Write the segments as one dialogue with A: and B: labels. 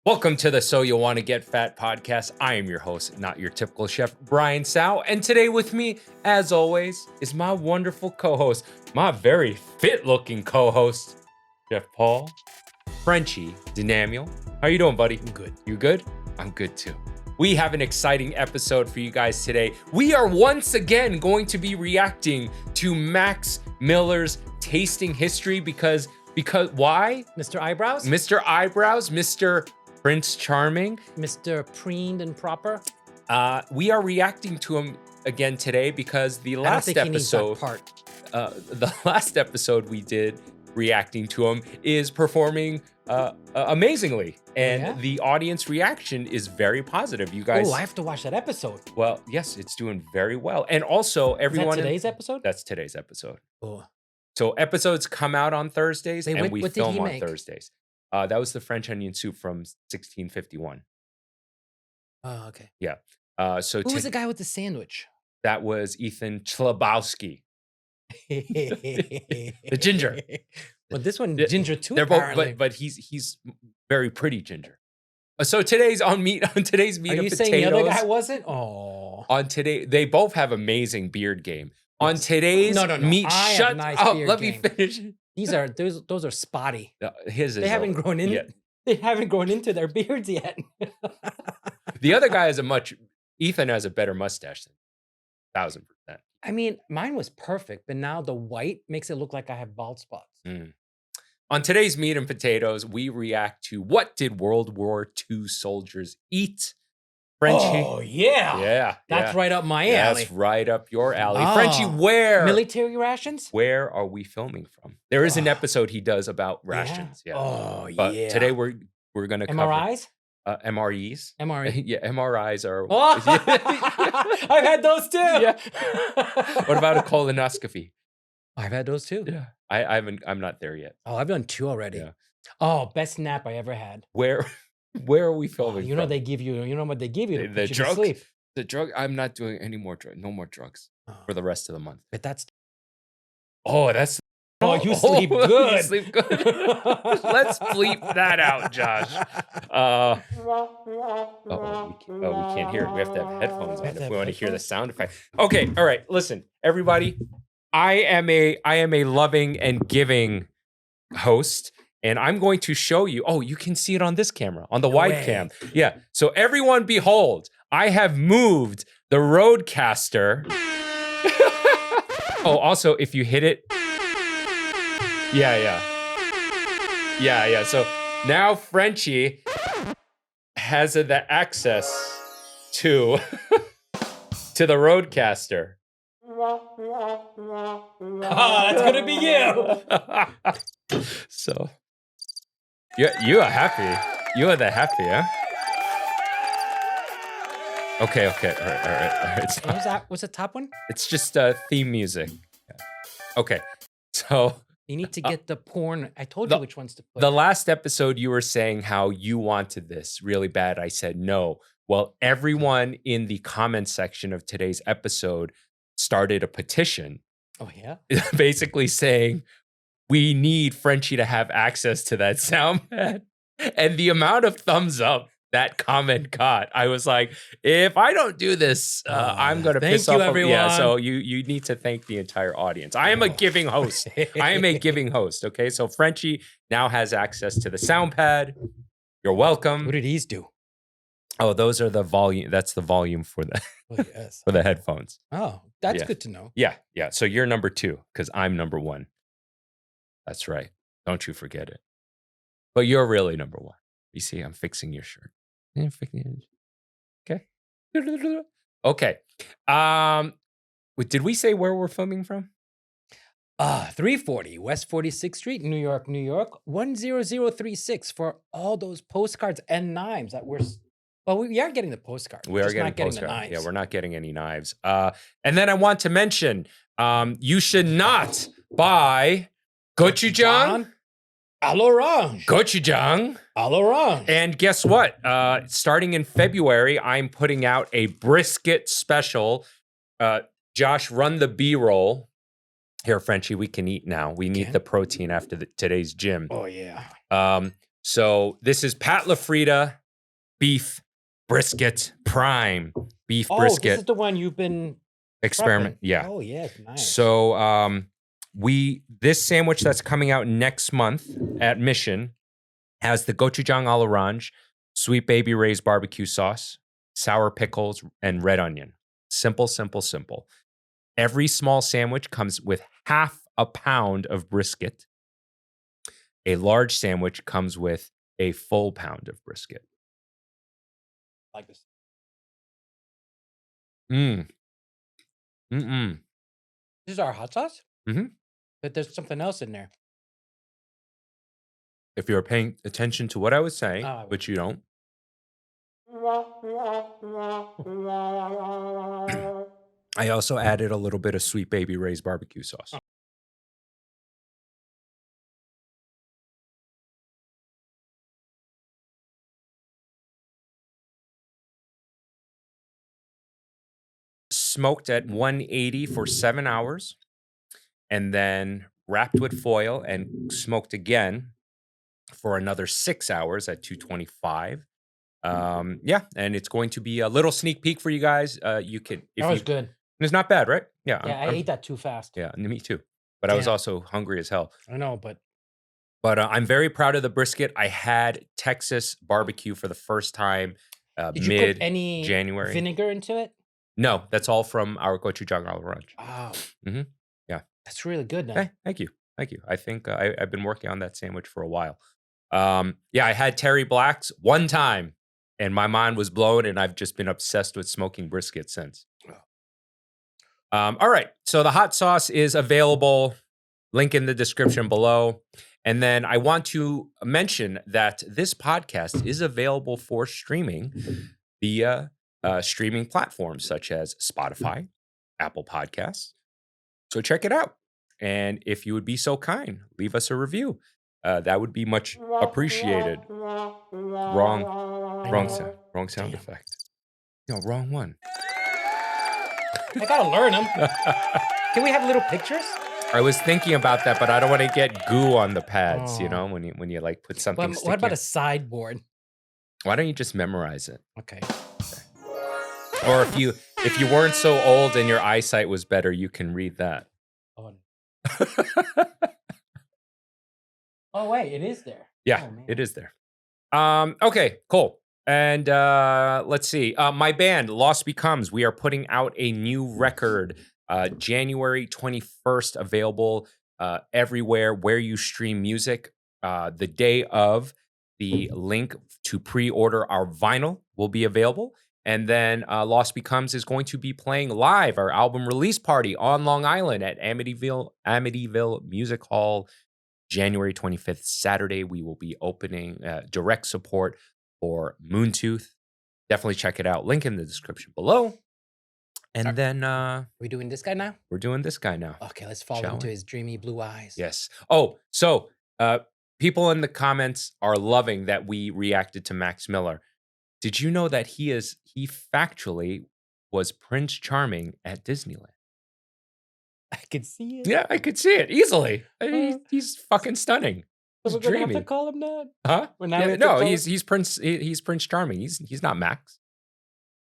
A: Welcome to the So You Wanna Get Fat podcast. I am your host, not your typical chef, Brian SYWGF. And today with me, as always, is my wonderful co-host, my very fit-looking co-host, Chef Paul Frenchy Dynamiel. How you doing, buddy?
B: I'm good.
A: You good? I'm good too. We have an exciting episode for you guys today. We are once again going to be reacting to Max Miller's tasting history because why?
B: Mr. Eyebrows?
A: Mr. Eyebrows, Mr. Prince Charming.
B: Mr. Preened and Proper?
A: We are reacting to him again today because the last episode, the last episode we did reacting to him is performing amazingly, and the audience reaction is very positive. You guys,
B: I have to watch that episode.
A: Well, yes, it's doing very well, and also everyone.
B: Is that today's episode?
A: That's today's episode.
B: Oh.
A: So episodes come out on Thursdays, and we film on
B: make?
A: Thursdays. That was the French onion soup from 1651.
B: Oh, okay.
A: Yeah. So
B: who was the guy with the sandwich?
A: That was Ethan Chlebowski. The ginger.
B: Well, this one ginger too.
A: They're both, but he's very pretty ginger. So today's on today's meat.
B: Are you saying the other guy wasn't? Oh.
A: On today, they both have amazing beard game. On today's meat, shut up. Let me finish.
B: Those are spotty.
A: They
B: haven't grown in. They haven't grown into their beards yet.
A: The other guy has Ethan has a better mustache than 1000%.
B: I mean, mine was perfect, but now the white makes it look like I have bald spots.
A: On today's meat and potatoes, we react to what did World War II soldiers eat? Frenchy.
B: Oh, yeah. That's right up my alley.
A: That's right up your alley. Frenchy, where?
B: Military rations?
A: Where are we filming from? There is an episode he does about rations. Yeah.
B: Oh,
A: but today we're going to cover
B: MRIs?
A: MREs.
B: MRE.
A: Yeah, MRIs are.
B: I've had those too.
A: Yeah. What about a colonoscopy?
B: I've had those too.
A: Yeah. I'm not there yet.
B: Oh, I've done 2 already.
A: Yeah.
B: Oh, best nap I ever had.
A: Where are we filming?
B: You know they give you. You know what they give you?
A: The drug. Sleep. The drug. I'm not doing any more drugs. No more drugs for the rest of the month.
B: But that's.
A: Oh, that's.
B: Oh, you sleep good.
A: You sleep good. Let's bleep that out, Josh. We can't hear it. We have to have headphones on if we want to hear the sound effect. Okay, all right. Listen, everybody. I am a loving and giving host, and I'm going to show you. Oh, you can see it on this camera, on the wide cam. Yeah. So everyone, behold, I have moved the Roadcaster. Oh, also, if you hit it. Yeah. So now Frenchy has the access to the Roadcaster.
B: Oh, that's gonna be you.
A: So, you are happy. You are the happy, huh? Okay. All right.
B: What's the top one?
A: It's just theme music. Okay, so.
B: You need to get the porn. I told you which ones to put.
A: The last episode, you were saying how you wanted this really bad. I said no. Well, everyone in the comment section of today's episode started a petition.
B: Oh, yeah?
A: Basically saying, we need Frenchy to have access to that sound pad. And the amount of thumbs up that comment got, I was like, if I don't do this, I'm going to piss off
B: everyone.
A: Yeah, so you need to thank the entire audience. I am a giving host. I am a giving host, okay? So Frenchy now has access to the sound pad. You're welcome.
B: What did these do?
A: Oh, those are the volume. That's the volume for the for the headphones.
B: Oh, that's good to know.
A: Yeah. So you're number 2 because I'm number 1. That's right. Don't you forget it. But you're really number 1. You see, I'm fixing your shirt. Okay. Okay. Did we say where we're filming from?
B: 340 West 46th Street, New York, 10036 for all those postcards and knives that we're. Well, we are getting the postcards.
A: We are getting postcards. The knives. Yeah, we're not getting any knives. And then I want to mention, you should not buy GOCHUJANG.
B: À l'orange.
A: GOCHUJANG.
B: À l'orange.
A: And guess what? Starting in February, I'm putting out a brisket special. Josh, run the B-roll. Here, Frenchy, we can eat now. We need the protein after today's gym.
B: Oh, yeah.
A: So this is Pat LaFrida beef brisket prime beef
B: Oh,
A: brisket
B: this is the one you've been
A: experiment.
B: prepping.
A: Yeah.
B: Oh, yes, nice.
A: So this sandwich that's coming out next month at Mission has the gochujang à l'orange, sweet baby Ray's barbecue sauce, sour pickles, and red onion. Simple, simple, simple. Every small sandwich comes with half a pound of brisket. A large sandwich comes with a full pound of brisket.
B: Like this.
A: Mm.
B: This is our hot sauce?
A: Mm-hmm.
B: But there's something else in there.
A: If you're paying attention to what I was saying,
B: Oh,
A: which you don't. I also added a little bit of sweet baby Ray's barbecue sauce. Smoked at 180 for 7 hours, and then wrapped with foil and smoked again for another 6 hours at 225. Yeah, and it's going to be a little sneak peek for you guys. You can, if
B: That was
A: you,
B: good.
A: it's not bad, right? Yeah,
B: Yeah, I ate that too fast.
A: Yeah, me too. But I was
B: Damn.
A: also hungry as hell.
B: I know, but
A: I'm very proud of the brisket. I had Texas barbecue for the first time
B: did you put
A: mid January.
B: any vinegar into it?
A: No, that's all from our gochujang à l'orange.
B: Wow.
A: Mm-hmm. Yeah.
B: That's really good now.
A: Hey, thank you. Thank you. I think I've been working on that sandwich for a while. Yeah, I had Terry Black's one time and my mind was blown, and I've just been obsessed with smoking brisket since. All right. So the hot sauce is available. Link in the description below. And then I want to mention that this podcast is available for streaming via streaming platforms such as Spotify, Apple Podcasts. So check it out. And if you would be so kind, leave us a review. That would be much appreciated. Wrong sound effect. No, wrong one.
B: I gotta learn them. Can we have little pictures?
A: I was thinking about that, but I don't want to get goo on the pads, you know, when you like put something sticky.
B: What about a sideboard?
A: Why don't you just memorize it?
B: Okay.
A: Or if you weren't so old and your eyesight was better, you can read that.
B: Oh, oh wait, it is there.
A: Yeah,
B: oh,
A: it is there. Okay, cool. And let's see. My band, Lost Becomes, we are putting out a new record January 21st, available everywhere where you stream music. The day of, the link to pre-order our vinyl will be available. And then Lost Becomes is going to be playing live our album release party on Long Island at Amityville Music Hall, January 25th, Saturday. We will be opening direct support for Moontooth. Definitely check it out. Link in the description below. And then
B: we doing this guy now?
A: We're doing this guy now.
B: Okay, let's follow into his dreamy blue eyes.
A: Yes. Oh, so people in the comments are loving that we reacted to Max Miller. Did you know that he factually was Prince Charming at Disneyland?
B: I could see it.
A: Yeah, I could see it easily. He's fucking stunning.
B: So we're gonna have to call him that?
A: Huh?
B: Yeah,
A: no, he's Prince. He's Prince Charming. He's not Max.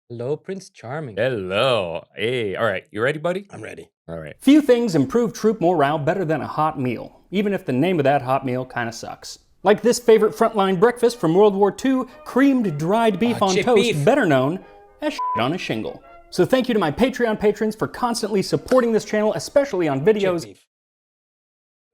B: Hello, Prince Charming.
A: Hello. Hey. All right. You ready, buddy?
B: I'm ready.
A: All right.
C: Few things improve troop morale better than a hot meal, even if the name of that hot meal kind of sucks. Like this favorite frontline breakfast from World War II, creamed dried beef on toast,
B: beef.
C: better known as shit on a shingle. So thank you to my Patreon patrons for constantly supporting this channel, especially on videos.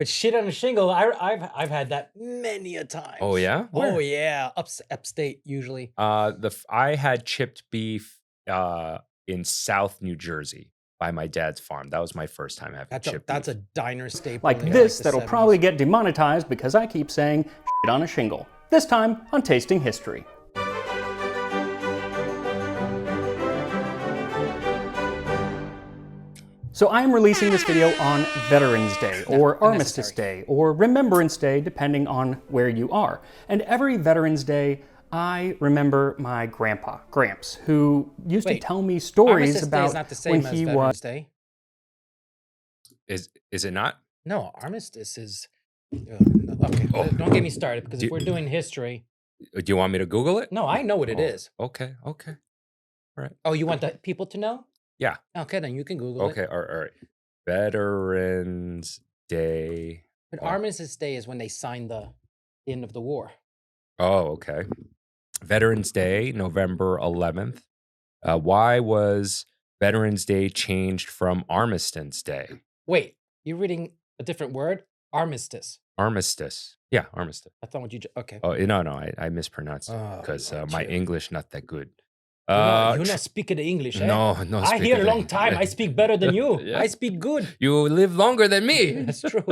B: But shit on a shingle, I've had that many a time.
A: Oh yeah? Where?
B: Oh yeah, upstate usually.
A: I had chipped beef in South New Jersey by my dad's farm. That was my first time having chipped beef.
B: That's a diner staple.
C: Like this, that'll probably get demonetized because I keep saying shit on a shingle. This time on Tasting History. So I am releasing this video on Veterans Day, or Armistice Day, or Remembrance Day, depending on where you are. And every Veterans Day, I remember my grandpa, Gramps, who used to tell me stories about when he was...
B: Day.
A: Is it not?
B: No, Armistice is No, okay,
A: Oh.
B: don't get me started because
A: Do-
B: if we're doing history,
A: Do you want me to Google it?
B: no, I know what it
A: Oh,
B: is.
A: Okay. Okay.
B: Oh, you want the people to know?
A: Yeah.
B: Okay, then you can Google it.
A: Okay. All right. Veterans Day.
B: But
A: Oh.
B: Armistice Day is when they signed the end of the war.
A: Oh, okay. Veterans Day, November 11th. Why was Veterans Day changed from Armistice Day?
B: Wait, you're reading a different word? Armistice.
A: Armistice. Yeah, armistice.
B: That's not what you. Okay.
A: Oh, no, I mispronounced it
B: Oh,
A: because
B: Lord,
A: my
B: you.
A: English not that good.
B: You're not speaking the English, eh?
A: No.
B: I
A: speak
B: here a
A: of
B: long
A: it.
B: time. I speak better than you.
A: Yeah.
B: I speak good.
A: You live longer than me.
B: That's true.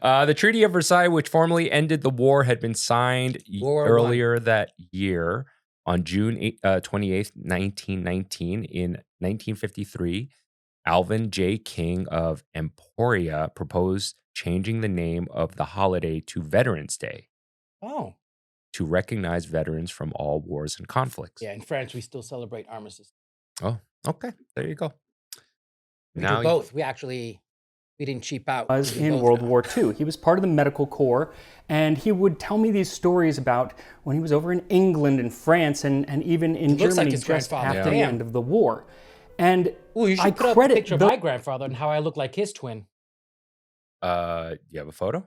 A: The Treaty of Versailles, which formally ended the war, had been signed
B: World War
A: earlier that year on June 28th, 1919. In 1953, Alvin J. King of Emporia proposed changing the name of the holiday to Veterans Day
B: Oh,
A: to recognize veterans from all wars and conflicts.
B: yeah. In France, we still celebrate Armistice.
A: Oh, okay. There you go.
B: We do both. We didn't cheap out.
C: Was
B: We do
C: in
B: both
C: World
B: now.
C: War II. He was part of the medical corps, and he would tell me these stories about when he was over in England and France and even in
B: looks like
C: Germany
B: his
C: just
B: grandfather.
C: after the
B: Damn.
C: end of the war. And
B: Ooh, you should
C: I
B: put up a
C: credit
B: picture of my grandfather and how I look like his twin.
A: You have a photo?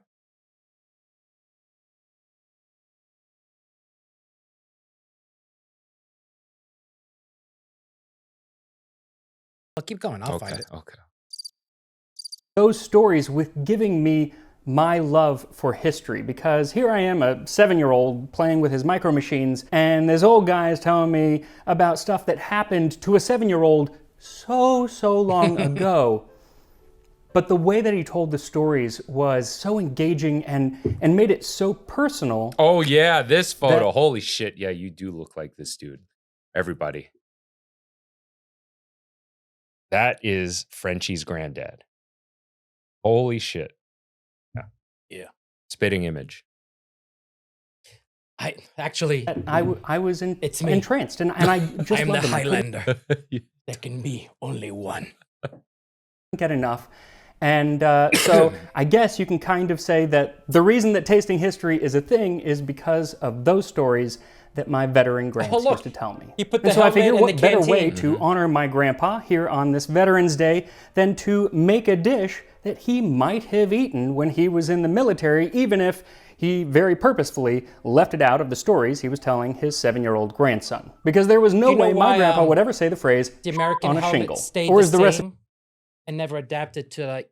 B: Well, keep going. I'll find it.
A: Okay.
C: those stories with giving me my love for history, because here I am, a 7-year-old playing with his micro machines, and this old guy is telling me about stuff that happened to a 7-year-old so long ago. But the way that he told the stories was so engaging and made it so personal.
A: Oh yeah, this photo. Holy shit. Yeah, you do look like this dude. Everybody. That is Frenchy's granddad. Holy shit.
B: Yeah.
A: Spitting image.
B: I actually,
C: I was
B: It's me.
C: entranced, and I just
B: I'm the
C: loved him. I couldn't
B: Highlander. There can be only one.
C: get enough. And so I guess you can kind of say that the reason that tasting history is a thing is because of those stories that my veteran gramps
B: look.
C: used to tell me.
B: He put
C: And
B: the
C: so I figure
B: helmet in
C: what
B: the
C: better way
B: canteen.
C: to honor my grandpa here on this Veterans Day than to make a dish that he might have eaten when he was in the military, even if he very purposefully left it out of the stories he was telling his 7-year-old grandson. Because there was no
B: You know
C: way my
B: why,
C: grandpa would ever say the phrase
B: The American
C: on a
B: helmet
C: shingle.
B: stayed
C: Or
B: the
C: is the rest
B: same and never adapted to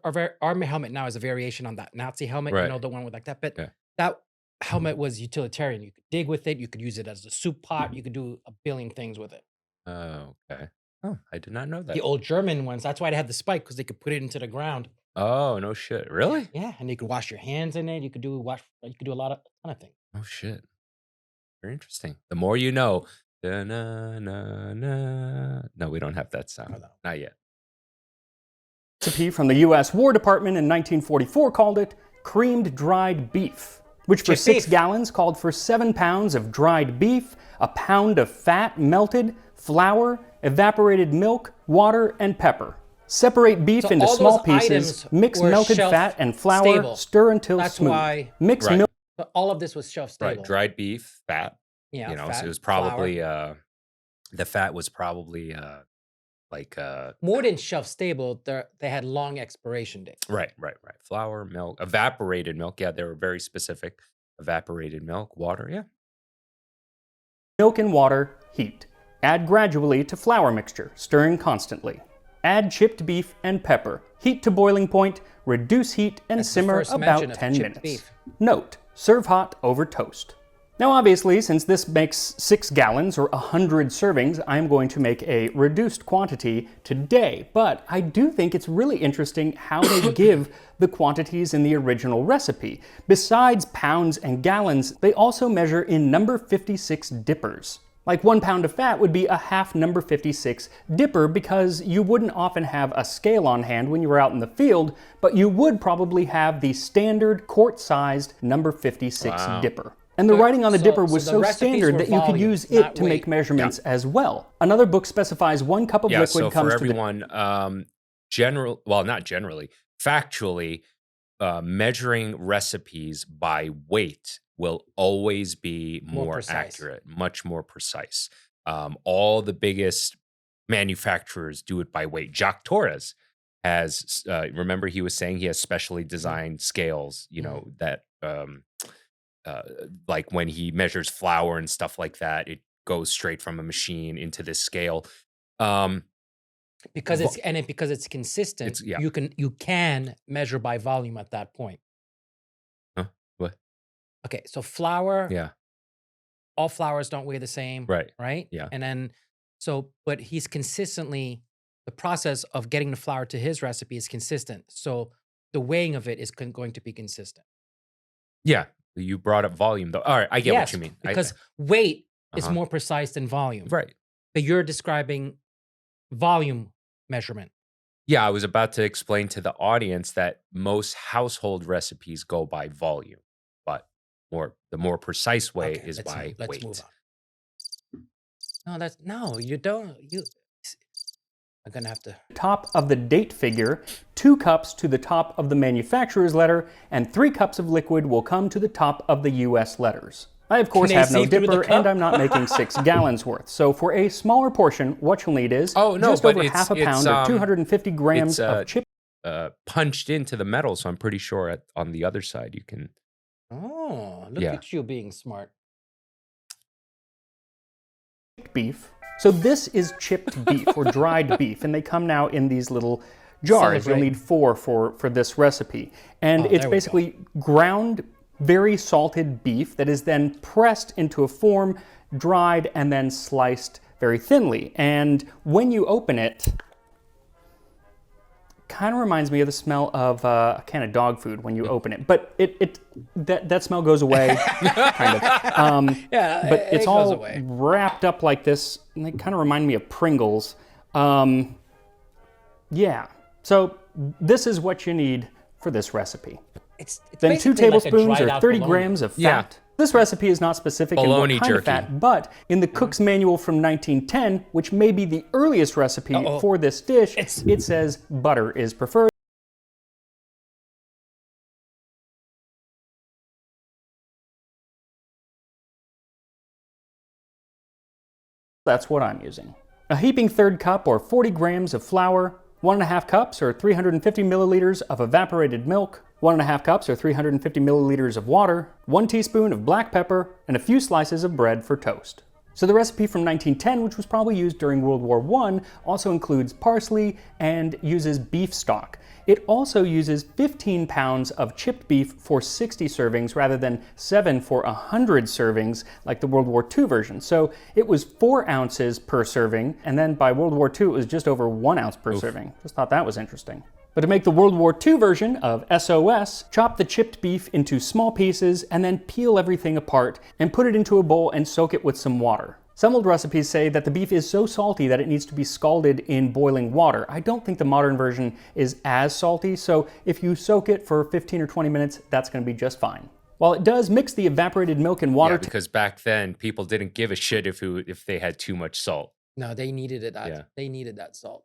B: our army helmet now is a variation on that Nazi helmet,
A: Right.
B: you know, the one with like that. But
A: Yeah.
B: that helmet was utilitarian. You could dig with it. You could use it as a soup pot. You could do a billion things with it.
A: Oh, okay. Oh, I did not know that.
B: The old German ones, that's why they had the spike, because they could put it into the ground.
A: Oh, no shit. Really?
B: Yeah, and you could wash your hands in it. You could do a ton of things.
A: Oh shit. Very interesting. The more you know. Da-na-na-na. No, we don't have that sound.
B: Oh, no.
A: Not yet.
C: Recipe from the U.S. War Department in 1944 called it creamed dried beef, which for
B: Chick
C: 6
B: beef.
C: gallons called for 7 pounds of dried beef, a pound of fat melted, flour, evaporated milk, water, and pepper. Separate beef
B: So
C: into
B: all
C: small
B: those
C: pieces,
B: items
C: mix
B: were
C: melted
B: shelf
C: fat and flour,
B: stable.
C: stir until
B: That's
C: smooth.
B: why-
C: Mix
A: Right.
C: milk
B: But all of this was shelf stable.
A: Right. Dried beef, fat.
B: Yeah,
A: You know,
B: fat,
A: so it was
B: flour.
A: probably the fat was probably
B: More than shelf stable. They had long expiration dates.
A: right. Flour, milk, evaporated milk. Yeah, they were very specific. Evaporated milk, water. Yeah.
C: Milk and water, heat. Add gradually to flour mixture, stirring constantly. Add chipped beef and pepper. Heat to boiling point, reduce heat, and
B: That's the
C: simmer
B: first mention
C: about
B: of
C: 10
B: chipped
C: minutes.
B: beef.
C: Note, serve hot over toast. Now obviously, since this makes 6 gallons or 100 servings, I'm going to make a reduced quantity today. But I do think it's really interesting how they give the quantities in the original recipe. Besides pounds and gallons, they also measure in number 56 dippers. Like 1 pound of fat would be a half number 56 dipper, because you wouldn't often have a scale on hand when you were out in the field, but you would probably have the standard quart-sized number 56
A: Wow.
C: dipper. And the writing on the
B: So-
C: dipper was
B: so
C: so
B: the recipes
C: standard
B: were
C: that you could
B: volume,
C: use it
B: not
C: to make
B: weight.
C: measurements as well. Another book specifies 1 cup of
A: Yeah.
C: liquid
A: So
C: comes
A: for
C: to the
A: everyone, not generally. factually, measuring recipes by weight will always be more
B: precise.
A: accurate, much more precise. All the biggest manufacturers do it by weight. Jacques Torres has, remember he was saying he has specially designed scales, you know, that like when he measures flour and stuff like that, it goes straight from a machine into this scale.
B: Because it's consistent,
A: yeah.
B: you can measure by volume at that point.
A: Huh? What?
B: Okay, so flour,
A: Yeah.
B: all flours don't weigh the same,
A: Right.
B: right?
A: Yeah.
B: And then, but he's consistently, the process of getting the flour to his recipe is consistent. So the weighing of it is going to be consistent.
A: Yeah. You brought up volume though. All right, I get what you mean.
B: Because weight is more precise than volume.
A: Right.
B: But you're describing volume measurement.
A: Yeah, I was about to explain to the audience that most household recipes go by volume, but the more precise way is by
B: let's
A: weight.
B: move on. No, you don't. I'm gonna have to.
C: Top of the date figure, 2 cups to the top of the manufacturer's letter, and 3 cups of liquid will come to the top of the US letters. I, of course, have no dipper, and I'm not making 6 gallons worth. So for a smaller portion, what you'll need is just over half a pound or 250 grams of chip.
A: Punched into the metal, so I'm pretty sure on the other side you can.
B: Oh, look at you being smart.
C: Beef. So this is chipped beef or dried beef, and they come now in these little jars. You'll need 4 for this recipe. And it's basically ground, very salted beef that is then pressed into a form, dried, and then sliced very thinly. And when you open it, kind of reminds me of the smell of a can of dog food when you open it, but that smell goes away, kind of. But it's all wrapped up like this, and they kind of remind me of Pringles. Yeah, so this is what you need for this recipe.
B: It's
C: then 2 tablespoons
B: like
C: or 30 grams of fat.
A: Yeah.
C: This recipe is not specific in what kind of fat, but in the cook's manual from 1910, which may be the earliest recipe for this dish, it says butter is preferred. That's what I'm using. A heaping 1/3 cup or 40 grams of flour, 1½ cups or 350 milliliters of evaporated milk, 1½ cups or 350 milliliters of water, 1 teaspoon of black pepper, and a few slices of bread for toast. So the recipe from 1910, which was probably used during World War I, also includes parsley and uses beef stock. It also uses 15 pounds of chipped beef for 60 servings rather than 7 for 100 servings like the World War II version. So it was 4 ounces per serving, and then by World War II it was just over 1 ounce per serving. Just thought that was interesting. But to make the World War II version of SOS, chop the chipped beef into small pieces and then peel everything apart and put it into a bowl and soak it with some water. Some old recipes say that the beef is so salty that it needs to be scalded in boiling water. I don't think the modern version is as salty, so if you soak it for 15 or 20 minutes, that's going to be just fine. While it does mix the evaporated milk and water...
A: Yeah, because back then, people didn't give a shit if they had too much salt.
B: No, they needed it. They needed that salt.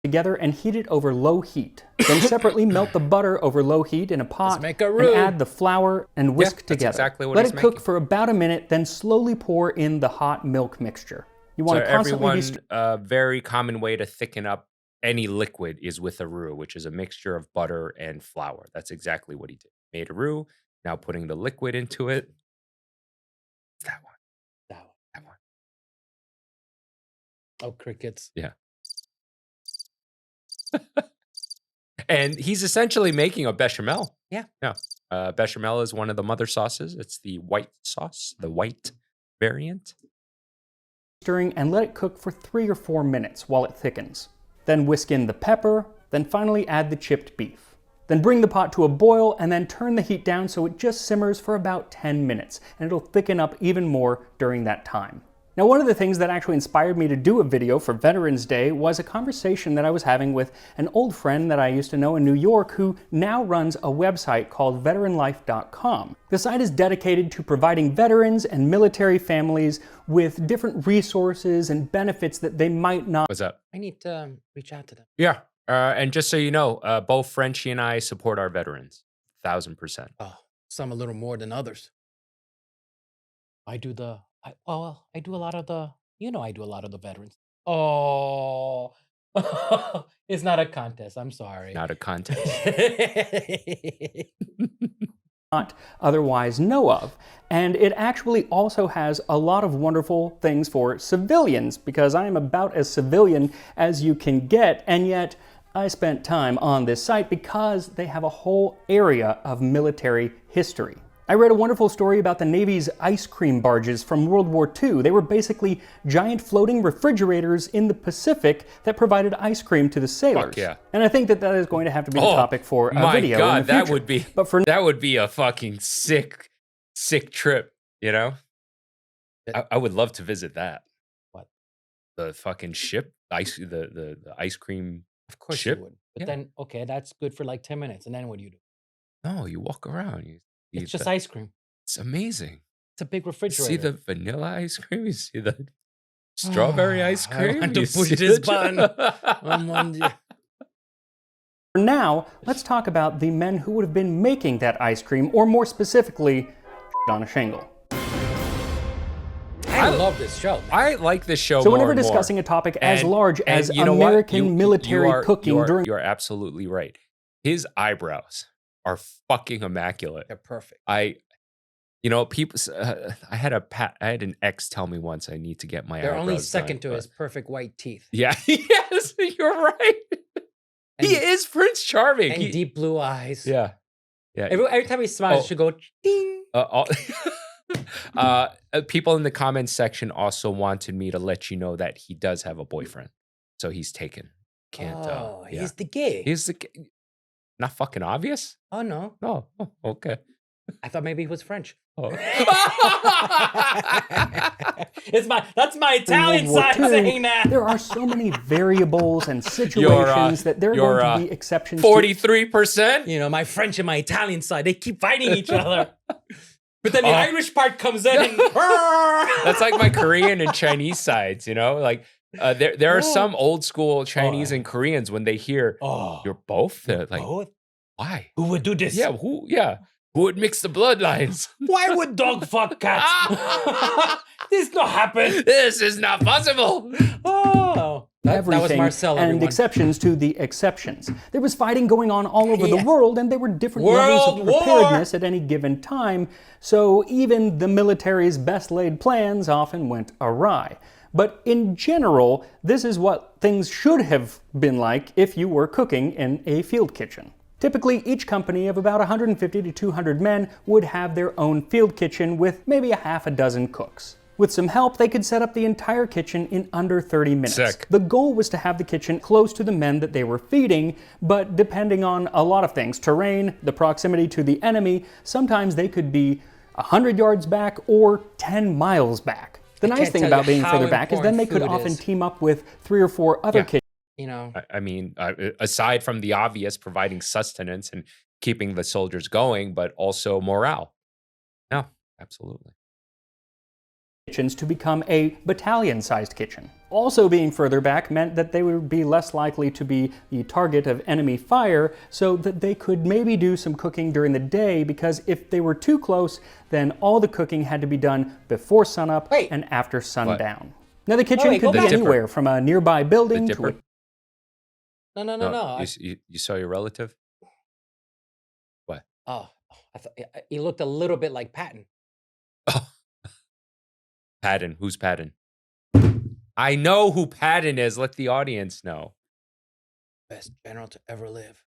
C: Together and heat it over low heat. Then separately melt the butter over low heat in a pot and add the flour and whisk together.
A: Exactly what
C: Let it cook for about a minute, then slowly pour in the hot milk mixture. You want to constantly
A: a very common way to thicken up any liquid is with a roux, which is a mixture of butter and flour. That's exactly what he did. Made a roux, now putting the liquid into it. That one. That one.
B: Oh, crickets.
A: Yeah. And he's essentially making a bechamel.
B: Yeah.
A: Yeah. Bechamel is one of the mother sauces. It's the white sauce, the white variant.
C: Stirring and let it cook for 3 or 4 minutes while it thickens. Then whisk in the pepper, then finally add the chipped beef. Then bring the pot to a boil and then turn the heat down so it just simmers for about 10 minutes, and it'll thicken up even more during that time. Now, one of the things that actually inspired me to do a video for Veterans Day was a conversation that I was having with an old friend that I used to know in New York who now runs a website called veteranlife.com. The site is dedicated to providing veterans and military families with different resources and benefits that they might not.
A: What's up?
B: I need to reach out to them.
A: Yeah. And just so you know, both Frenchy and I support our veterans, 1000%.
B: Oh, some a little more than others. I do a lot of the, I do a lot of the veterans. Oh, it's not a contest. I'm sorry.
A: Not a contest.
C: Not otherwise know of. And it actually also has a lot of wonderful things for civilians, because I am about as civilian as you can get, and yet I spent time on this site because they have a whole area of military history. I read a wonderful story about the Navy's ice cream barges from World War II. They were basically giant floating refrigerators in the Pacific that provided ice cream to the sailors.
A: Fuck yeah.
C: And I think that is going to have to be the topic for a video
A: God,
C: in the future.
A: that would be a fucking sick trip, you know? I would love to visit that.
B: What?
A: The fucking ship, the ice cream
B: Of course
A: ship.
B: you would. But then, okay, that's good for like 10 minutes. And then what do you do?
A: No, you walk around.
B: It's just ice cream.
A: It's amazing.
B: It's a big
A: You
B: refrigerator.
A: see the vanilla ice cream? You see the strawberry ice
B: I
A: cream?
B: want to
A: You
B: push
A: see
B: this
A: the-
B: button.
C: For now, let's talk about the men who would have been making that ice cream, or more specifically, on a shingle.
B: I love this show.
A: I like this show
C: So
A: more
C: whenever
A: and more.
C: discussing a topic as
A: And-
C: large
A: and
C: as
A: you know what?
C: American military cooking during...
A: You're absolutely right. His eyebrows are fucking immaculate.
B: They're perfect.
A: People. I had an ex tell me once I need to get my.
B: They're only
A: eyebrows
B: second
A: done,
B: to his perfect white teeth.
A: Yeah. Yes, you're right. He is Prince Charming.
B: And deep blue eyes.
A: Yeah. Yeah.
B: Every time he smiles, it should go ding.
A: People in the comments section also wanted me to let you know that he does have a boyfriend, so he's taken. Can't.
B: He's the gay.
A: He's the. Not fucking obvious.
B: Oh no.
A: Oh, okay.
B: I thought maybe he was French.
A: Oh.
B: That's my Italian
C: World War
B: side
C: II,
B: saying that.
C: There are so many variables and situations that there are going to be exceptions to.
A: 43%.
B: My French and my Italian side, they keep fighting each other. But then the Irish part comes in and
A: That's like my Korean and Chinese sides, Like there are some old school Chinese and Koreans when they hear you're both, they're like,
B: both?
A: Why?
B: Who would do this?
A: Yeah, who would mix the bloodlines?
B: Why would dog fuck cats? This not happen.
A: This is not possible.
B: Oh. That was
C: Everything
B: Marcel,
C: and
B: everyone.
C: exceptions to the exceptions. There was fighting going on all over the world, and there were different levels of
B: World War!
C: preparedness at any given time, so even the military's best laid plans often went awry. But in general, this is what things should have been like if you were cooking in a field kitchen. Typically, each company of about 150 to 200 men would have their own field kitchen with maybe a half a dozen cooks. With some help, they could set up the entire kitchen in under 30 minutes.
A: Sick.
C: The goal was to have the kitchen close to the men that they were feeding, but depending on a lot of things, terrain, the proximity to the enemy, sometimes they could be 100 yards back or 10 miles back. The nice thing about being further back is then they could often team up with 3 or 4 other kitchens.
A: I mean, aside from the obvious, providing sustenance and keeping the soldiers going, but also morale. No, absolutely.
C: Kitchens to become a battalion-sized kitchen. Also being further back meant that they would be less likely to be the target of enemy fire, so that they could maybe do some cooking during the day, because if they were too close, then all the cooking had to be done before sunup and after sundown. Now the kitchen could be anywhere from a nearby building to a...
B: No.
A: You saw your relative? What?
B: Oh, I thought he looked a little bit like Patton.
A: Oh. Patton. Who's Patton? I know who Patton is. Let the audience know.
B: Best general to ever live.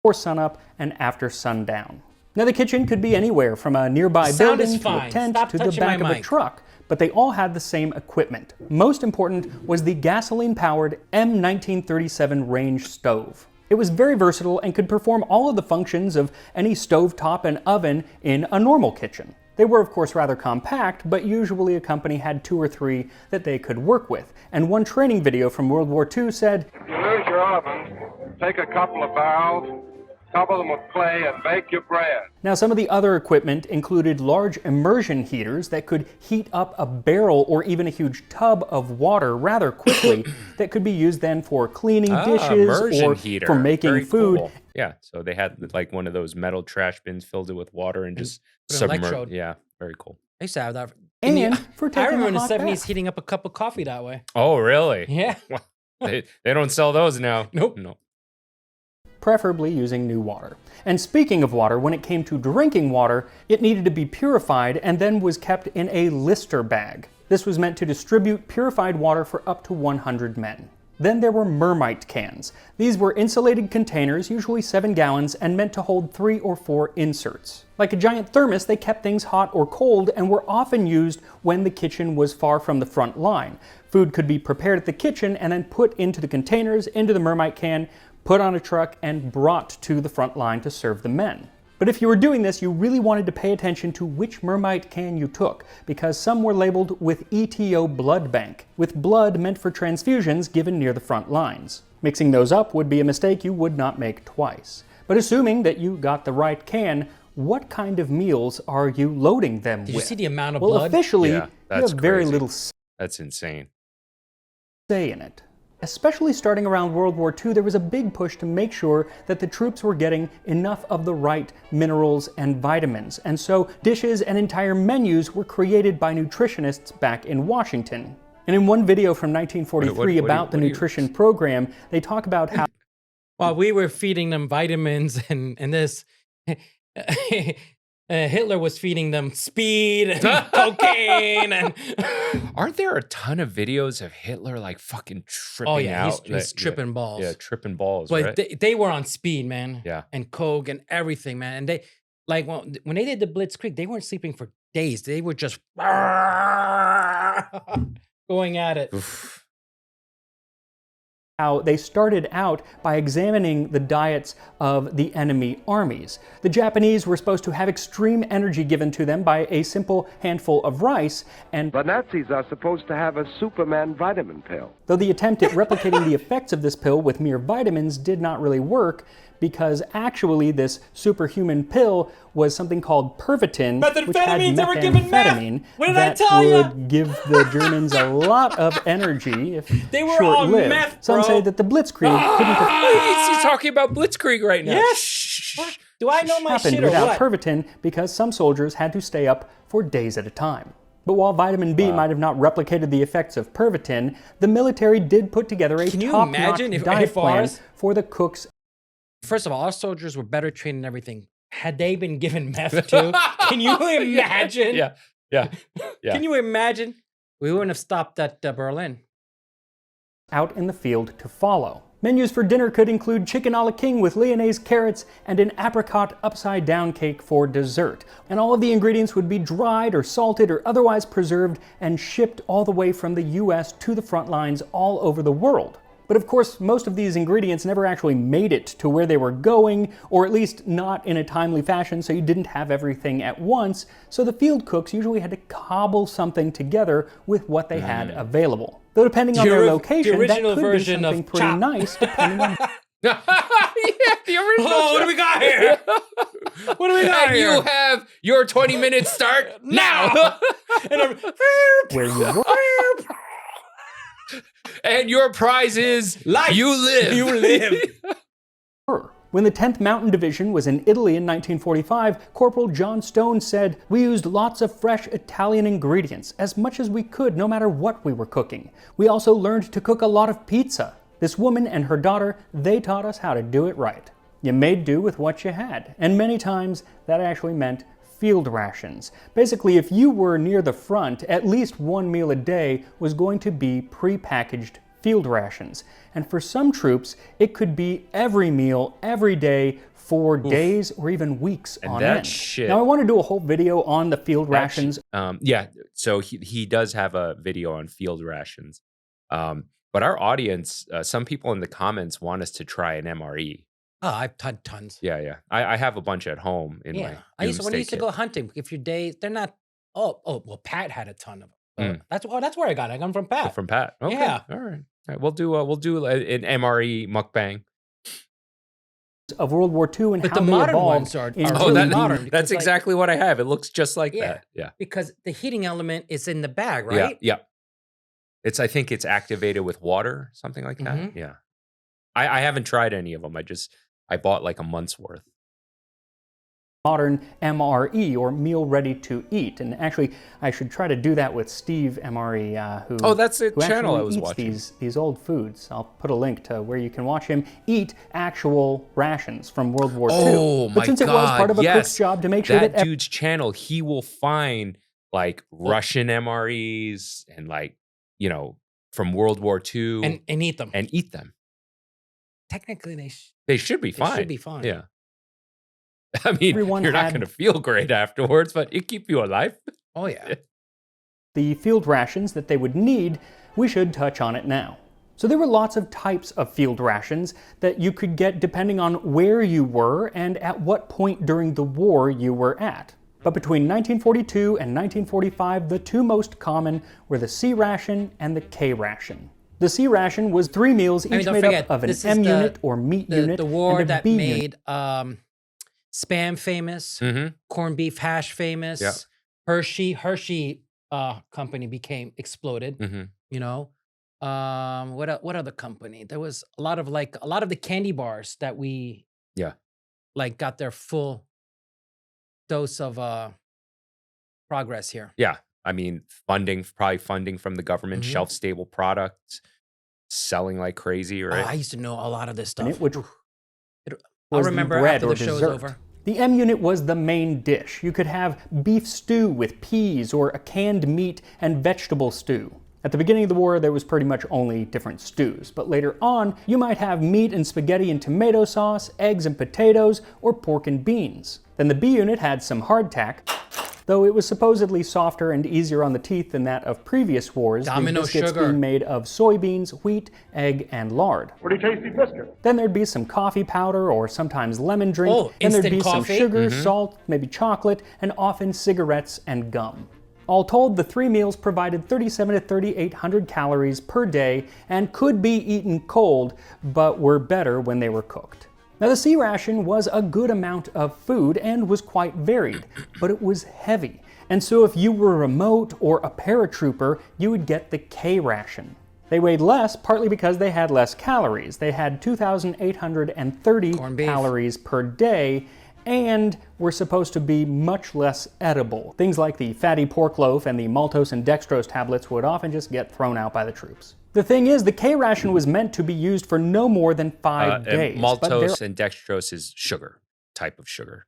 C: Before sunup and after sundown. Now the kitchen could be anywhere from a nearby building to a tent to the back of a truck, but they all had the same equipment. Most important was the gasoline-powered M1937 range stove. It was very versatile and could perform all of the functions of any stovetop and oven in a normal kitchen. They were, of course, rather compact, but usually a company had 2 or 3 that they could work with. And one training video from World War II said,
D: If you lose your oven, take a couple of barrels, cover them with clay, and bake your bread.
C: Now, some of the other equipment included large immersion heaters that could heat up a barrel or even a huge tub of water rather quickly that could be used then for cleaning dishes
A: immersion
C: or
A: heater.
C: for making
A: Very
C: food.
A: cool. Yeah, so they had like one of those metal trash bins, filled it with water and just
B: put an
A: submerged.
B: electrode.
A: Yeah, very cool.
B: I used to have that.
C: And for
B: I
C: taking
B: remember
C: a
B: in the
C: hot
B: 70s
C: bath.
B: heating up a cup of coffee that way.
A: Oh, really?
B: Yeah.
A: They don't sell those now.
B: Nope.
A: No.
C: Preferably using new water. And speaking of water, when it came to drinking water, it needed to be purified and then was kept in a Lister bag. This was meant to distribute purified water for up to 100 men. Then there were Mermite cans. These were insulated containers, usually 7 gallons, and meant to hold 3 or 4 inserts. Like a giant thermos, they kept things hot or cold and were often used when the kitchen was far from the front line. Food could be prepared at the kitchen and then put into the containers, into the Mermite can, put on a truck, and brought to the front line to serve the men. But if you were doing this, you really wanted to pay attention to which Mermite can you took, because some were labeled with ETO blood bank, with blood meant for transfusions given near the front lines. Mixing those up would be a mistake you would not make twice. But assuming that you got the right can, what kind of meals are you loading them with?
B: Did you see the amount of
C: well,
B: blood?
C: officially,
A: Yeah,
C: you
A: that's
C: have very
A: crazy.
C: little
A: That's insane.
C: say in it. Especially starting around World War II, there was a big push to make sure that the troops were getting enough of the right minerals and vitamins. And so dishes and entire menus were created by nutritionists back in Washington. And in one video from 1943 about the nutrition program, they talk about how
B: While we were feeding them vitamins and this, Hitler was feeding them speed and cocaine and
A: Aren't there a ton of videos of Hitler like fucking tripping
B: oh yeah,
A: out?
B: he's tripping balls.
A: Yeah, tripping balls,
B: But
A: right?
B: they were on speed, man.
A: Yeah.
B: And coke and everything, man. And they like when they did the Blitzkrieg, they weren't sleeping for days. They were just going at it.
A: Oof.
C: how they started out by examining the diets of the enemy armies. The Japanese were supposed to have extreme energy given to them by a simple handful of rice, and
D: The Nazis are supposed to have a Superman vitamin pill.
C: though the attempt at replicating the effects of this pill with mere vitamins did not really work, because actually this superhuman pill was something called Pervitin, which had
B: Methamphetamines, they were given meth!
C: methamphetamine
B: What did I
C: that
B: tell ya?
C: would give the Germans a lot of energy if
B: They were on
C: short-lived.
B: meth,
C: Some
B: bro.
C: say that the Blitzkrieg couldn't have
A: He's talking about Blitzkrieg right now.
B: Yes. What? Do I know my
C: happened
B: shit or
C: without
B: what?
C: Pervitin because some soldiers had to stay up for days at a time. But while vitamin B might have not replicated the effects of Pervitin, the military did put together a
B: Can you
C: top-notch
B: imagine if
C: diet plan
B: ours-
C: for the cooks.
B: First of all, our soldiers were better trained and everything. Had they been given meth too? Can you imagine?
A: Yeah. Yeah.
B: Can you imagine? We wouldn't have stopped at Berlin.
C: out in the field to follow. Menus for dinner could include chicken a la king with lyonnaise carrots and an apricot upside-down cake for dessert. And all of the ingredients would be dried or salted or otherwise preserved and shipped all the way from the US to the front lines all over the world. But of course, most of these ingredients never actually made it to where they were going, or at least not in a timely fashion, so you didn't have everything at once, so the field cooks usually had to cobble something together with what they had available. Though depending on their location, that
B: original
C: could be
B: version of
C: something pretty
B: Chop.
C: nice, depending on
A: Yeah, the original.
B: Oh, what do we got here? What do we got
A: And
B: here?
A: you have your 20 minutes start now.
B: And I'm-
C: where you were.
A: And your prize is
B: Life.
A: You live.
B: You live.
C: When the 10th Mountain Division was in Italy in 1945, Corporal John Stone said, "We used lots of fresh Italian ingredients, as much as we could, no matter what we were cooking. We also learned to cook a lot of pizza. This woman and her daughter, they taught us how to do it right." You made do with what you had, and many times that actually meant field rations. Basically, if you were near the front, at least one meal a day was going to be pre-packaged field rations. And for some troops, it could be every meal, every day, for days or even weeks on
A: that
C: end.
A: shit-
C: Now, I want to do a whole video on the field rations.
A: Yeah, so he does have a video on field rations. But our audience, some people in the comments want us to try an MRE.
B: Oh, I've had tons.
A: Yeah. I have a bunch at home in my
B: When I used
A: doomsday
B: to
A: kit.
B: go hunting, if your days, they're not. Oh, well, Pat had a ton of them. That's where I got it. I got them from
A: Oh,
B: Pat.
A: from Pat. Okay.
B: Yeah.
A: All right. We'll do an MRE mukbang.
C: of World War II and
B: But
C: how
B: the
C: they
B: modern
C: evolved
B: ones are
C: into
A: Oh,
B: really
A: that,
B: modern.
A: that's
B: because, like,
A: exactly what I have. It looks just like
B: Yeah.
A: that. Yeah.
B: because the heating element is in the bag, right?
A: Yeah. I think it's activated with water, something like that.
B: Mhm.
A: Yeah. I haven't tried any of them. I bought like a month's worth.
C: modern MRE, or meal ready to eat. And actually, I should try to do that with Steve MRE, who
A: Oh, that's a
C: who
A: channel
C: actually
A: I was
C: eats
A: watching.
C: these old foods. I'll put a link to where you can watch him eat actual rations from World War II.
A: Oh
C: But
A: my
C: since it was part of a
A: yes.
C: cook's job to make sure
A: that
C: that
A: dude's channel, he will find like Russian MREs and like, from World War II
B: And eat them.
A: and eat them.
B: Technically,
A: They should be fine.
B: should be fine.
A: Yeah. I mean,
C: Everyone
A: you're not
C: had-
A: going to feel great afterwards, but it keep you alive.
B: Oh yeah.
C: the field rations that they would need, we should touch on it now. So there were lots of types of field rations that you could get depending on where you were and at what point during the war you were at. But between 1942 and 1945, the two most common were the C ration and the K ration. The C ration was 3 meals, each
B: don't
C: made
B: forget,
C: up of an
B: this is
C: M
B: the-
C: unit or meat unit
B: The war
C: and a
B: that
C: B unit.
B: made Spam famous,
A: Mm-hmm.
B: corned beef hash famous.
A: Yeah.
B: Hershey company exploded.
A: Mm-hmm.
B: You know, what other company? There was a lot of the candy bars that we got their full dose of progress here.
A: Yeah. I mean, probably funding from the government,
B: Mhm.
A: shelf-stable products, selling like crazy, right?
B: I used to know a lot of this stuff.
C: Unit, which
B: I'll
C: was the
B: remember
C: bread
B: after
C: or
B: the show's
C: dessert.
B: over.
C: The M unit was the main dish. You could have beef stew with peas or a canned meat and vegetable stew. At the beginning of the war, there was pretty much only different stews, but later on, you might have meat and spaghetti and tomato sauce, eggs and potatoes, or pork and beans. Then the B unit had some hardtack, though it was supposedly softer and easier on the teeth than that of previous wars,
B: Domino
C: the biscuits
B: sugar.
C: being made of soybeans, wheat, egg, and lard.
D: Pretty tasty biscuit.
C: Then there'd be some coffee powder or sometimes lemon drink.
B: Oh,
C: then there'd
B: instant
C: be some
B: coffee?
C: sugar, salt, maybe chocolate, and often cigarettes and gum. All told, the 3 meals provided 3,700 to 3,800 calories per day and could be eaten cold, but were better when they were cooked. Now the C ration was a good amount of food and was quite varied, but it was heavy. And so if you were remote or a paratrooper, you would get the K ration. They weighed less, partly because they had less calories. They had 2,830
B: Corned beef.
C: calories per day and were supposed to be much less edible. Things like the fatty pork loaf and the maltose and dextrose tablets would often just get thrown out by the troops. The thing is, the K ration was meant to be used for no more than 5 days. but there
A: Maltose and dextrose is sugar, type of sugar.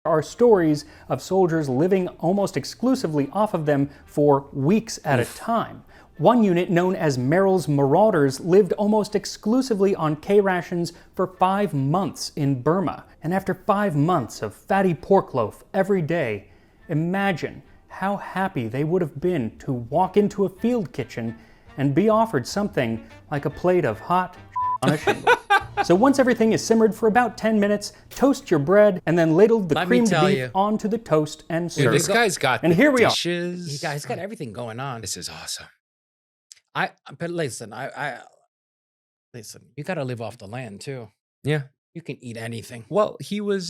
C: are stories of soldiers living almost exclusively off of them for weeks at a time. One unit, known as Merrill's Marauders, lived almost exclusively on K rations for 5 months in Burma. And after 5 months of fatty pork loaf every day, imagine how happy they would have been to walk into a field kitchen and be offered something like a plate of hot on a shingle. So once everything is simmered for about 10 minutes, toast your bread and then ladle the
B: Let me
C: creamed
B: tell
C: beef
B: you.
C: onto the toast and
A: Dude,
C: serve.
A: this guy's got
C: And
A: the
C: here we are.
A: dishes.
B: You guys got everything going on.
A: This is awesome.
B: But listen, listen. You got to live off the land too.
A: Yeah.
B: You can eat anything.
A: Well, he was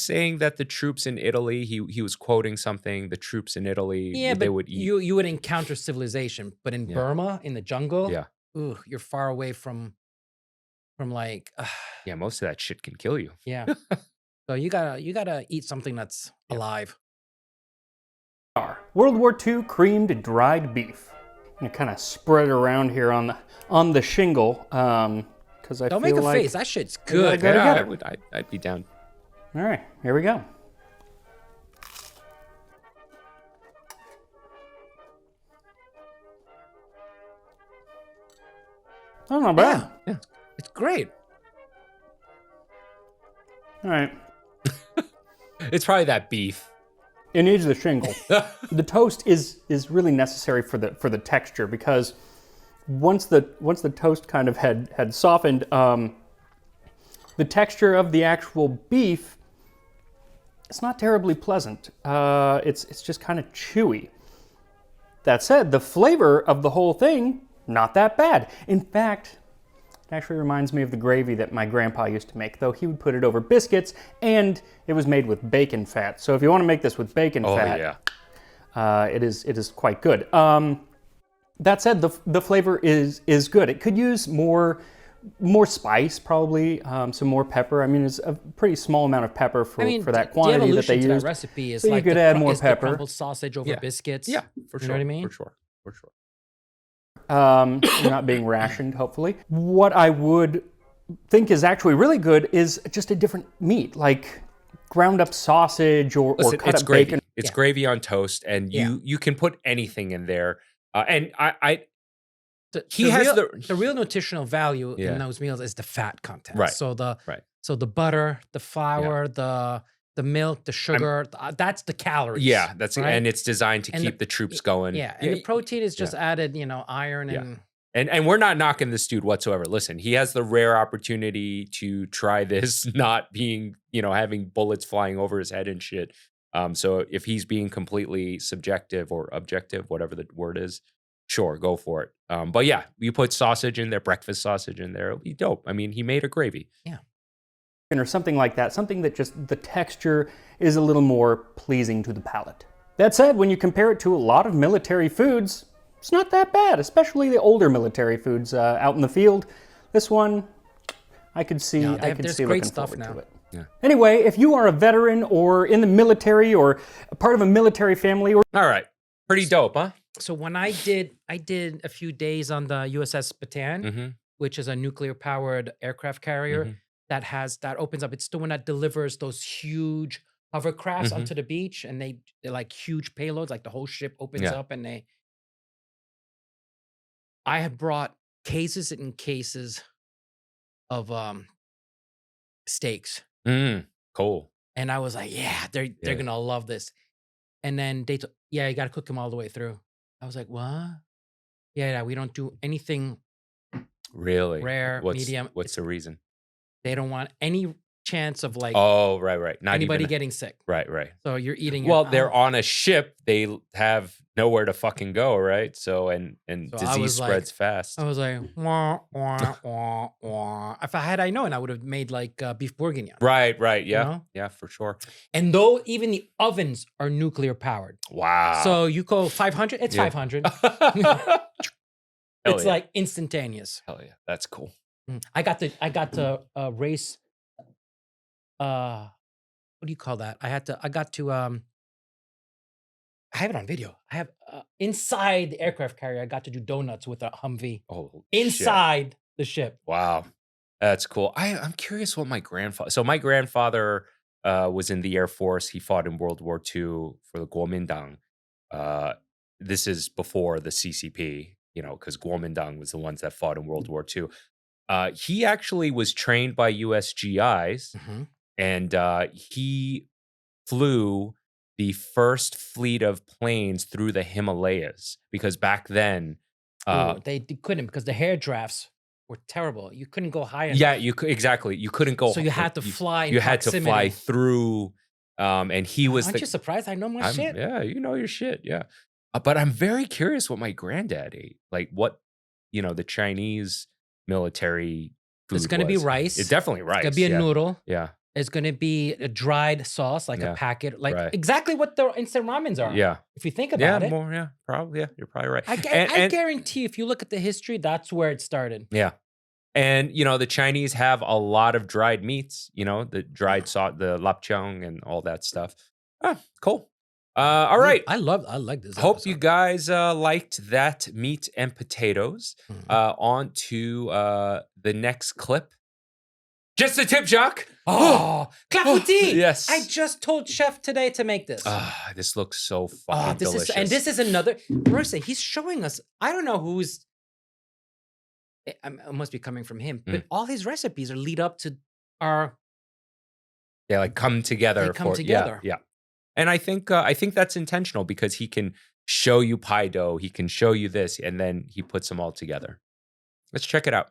A: saying that the troops in Italy, he was quoting something, the troops in Italy,
B: Yeah,
A: they
B: but
A: would eat.
B: you would encounter civilization, but in
A: Yeah.
B: Burma, in the jungle,
A: Yeah.
B: ooh, you're far away from like,
A: Yeah, most of that shit can kill you.
B: yeah. So you gotta eat something that's alive.
C: World War II creamed dried beef. I'm gonna kind of spread it around here on the shingle, because I
B: Don't
C: feel
B: make a
C: like.
B: face. That shit's
C: I
B: good.
C: gotta
A: Yeah,
C: get it.
A: I'd be down.
C: All right, here we go. Oh, not bad.
B: Yeah. It's great.
C: All right,
A: It's probably that beef.
C: it needs the shingle. The toast is really necessary for the texture, because once the toast kind of had softened, the texture of the actual beef, it's not terribly pleasant. It's just kind of chewy. That said, the flavor of the whole thing, not that bad. In fact, It actually reminds me of the gravy that my grandpa used to make, though he would put it over biscuits, and it was made with bacon fat. So if you want to make this with bacon fat, it is quite good. That said, the flavor is good. It could use more spice, probably, some more pepper. I mean, it's a pretty small amount of pepper for that quantity that they
B: to
C: used.
B: That recipe is
C: so
B: like
C: you could add more
B: the
C: pepper.
B: crumbled sausage over biscuits.
A: Yeah, for sure.
B: You know what I mean?
A: For sure.
C: You're not being rationed, hopefully. What I would think is actually really good is just a different meat, like ground up sausage or cut up
A: gravy.
C: bacon.
A: It's gravy on toast, and you can put anything in there. And
B: the real nutritional value in those meals is the fat content.
A: Right.
B: So the butter, the flour, the milk, the sugar, that's the calories.
A: Yeah, right? And it's designed to
B: and
A: keep the troops going.
B: Yeah, and the protein is just added, iron
A: and we're not knocking this dude whatsoever. Listen, he has the rare opportunity to try this, not being, having bullets flying over his head and shit. So if he's being completely subjective or objective, whatever the word is, sure, go for it. But yeah, you put sausage in there, breakfast sausage in there, it'll be dope. I mean, he made a gravy.
B: Yeah.
C: Or something like that, something that just the texture is a little more pleasing to the palate. That said, when you compare it to a lot of military foods, it's not that bad, especially the older military foods out in the field. This one, I could see looking forward to it.
A: Yeah.
C: Anyway, if you are a veteran or in the military or a part of a military family, or
A: all right, pretty dope, huh?
B: So when I did a few days on the USS Bataan, which is a nuclear-powered aircraft carrier that opens up. It's the one that delivers those huge hovercrafts onto the beach, and they're like huge payloads. Like the whole ship opens up, and I have brought cases and cases of steaks.
A: Cool.
B: And I was like, they're gonna love this. And then they you got to cook them all the way through. I was like, what? Yeah, we don't do anything
A: really
B: rare, medium.
A: What's the reason?
B: They don't want any chance of right.
A: Not
B: anybody getting sick.
A: Right.
B: So you're eating.
A: Well, they're on a ship. They have nowhere to fucking go, right? So and so disease spreads fast.
B: I was like, wah, wah, wah, wah. If I known, I would have made like beef bourguignon.
A: Right. Yeah, yeah, for sure.
B: And though even the ovens are nuclear powered.
A: Wow.
B: So you go 500. It's 500. It's like instantaneous.
A: Hell yeah, that's cool.
B: I got to race. What do you call that? I have it on video. I have inside the aircraft carrier. I got to do donuts with a Humvee.
A: Oh,
B: inside the ship.
A: Wow, that's cool. I'm curious what my grandfather. So my grandfather was in the Air Force. He fought in World War II for the Kuomintang. This is before the CCP, because Kuomintang was the ones that fought in World War II. He actually was trained by USGIs, and he flew the first fleet of planes through the Himalayas, because back then
B: they couldn't, because the air drafts were terrible. You couldn't go high enough.
A: Yeah, you couldn't go.
B: So you had to fly.
A: You had to fly through, and he was.
B: Aren't you surprised? I know my shit.
A: Yeah, you know your shit. Yeah, but I'm very curious what my granddad ate. Like what, the Chinese military food.
B: It's going to be rice.
A: It's definitely rice.
B: It's going to be a noodle.
A: Yeah.
B: It's going to be a dried sauce, like a packet, like exactly what the instant ramens are.
A: Yeah.
B: If you think about it.
A: Probably. Yeah, you're probably right.
B: I guarantee if you look at the history, that's where it started.
A: Yeah. And, the Chinese have a lot of dried meats, the dried sauce, the lapchang and all that stuff. Cool. All right.
B: I like this.
A: Hope you guys liked that meat and potatoes. On to the next clip. Just a tip, Jacques.
B: Oh, clafoutis.
A: Yes.
B: I just told Chef today to make this.
A: This looks so fucking delicious.
B: This is another. Marissa, he's showing us. I don't know who's. It must be coming from him, but all his recipes are lead up to our.
A: They come together.
B: They come together.
A: Yeah. And I think that's intentional, because he can show you pie dough, he can show you this, and then he puts them all together. Let's check it out.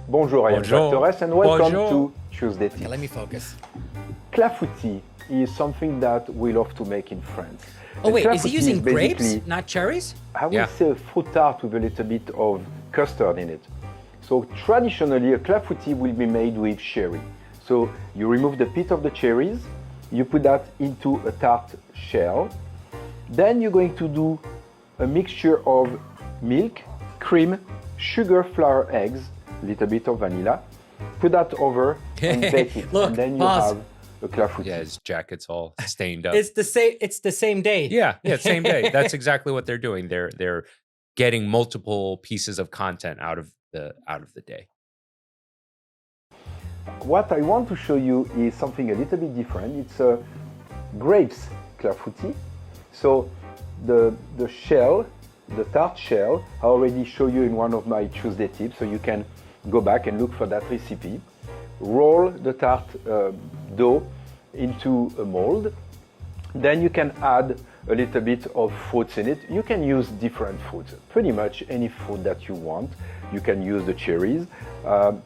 E: Bonjour, I am Jacques Torres, and welcome to Tuesday Tips.
B: Okay, let me focus.
E: Clafoutis is something that we love to make in France.
B: Oh wait, is he using grapes, not cherries?
E: I would say a fruit tart with a little bit of custard in it. So traditionally, a clafoutis will be made with cherry. So you remove the pit of the cherries, you put that into a tart shell. Then you're going to do a mixture of milk, cream, sugar, flour, eggs, a little bit of vanilla. Put that over and bake it.
B: Look,
E: and then you
B: pause.
E: have a clafoutis.
A: Yeah, his jacket's all stained up.
B: It's the same. It's the same day.
A: Yeah, same day. That's exactly what they're doing. They're getting multiple pieces of content out of the day.
E: What I want to show you is something a little bit different. It's a grapes clafoutis. So the shell, the tart shell, I already showed you in one of my Tuesday tips, so you can go back and look for that recipe. Roll the tart dough into a mold. Then you can add a little bit of fruits in it. You can use different fruits, pretty much any fruit that you want. You can use the cherries.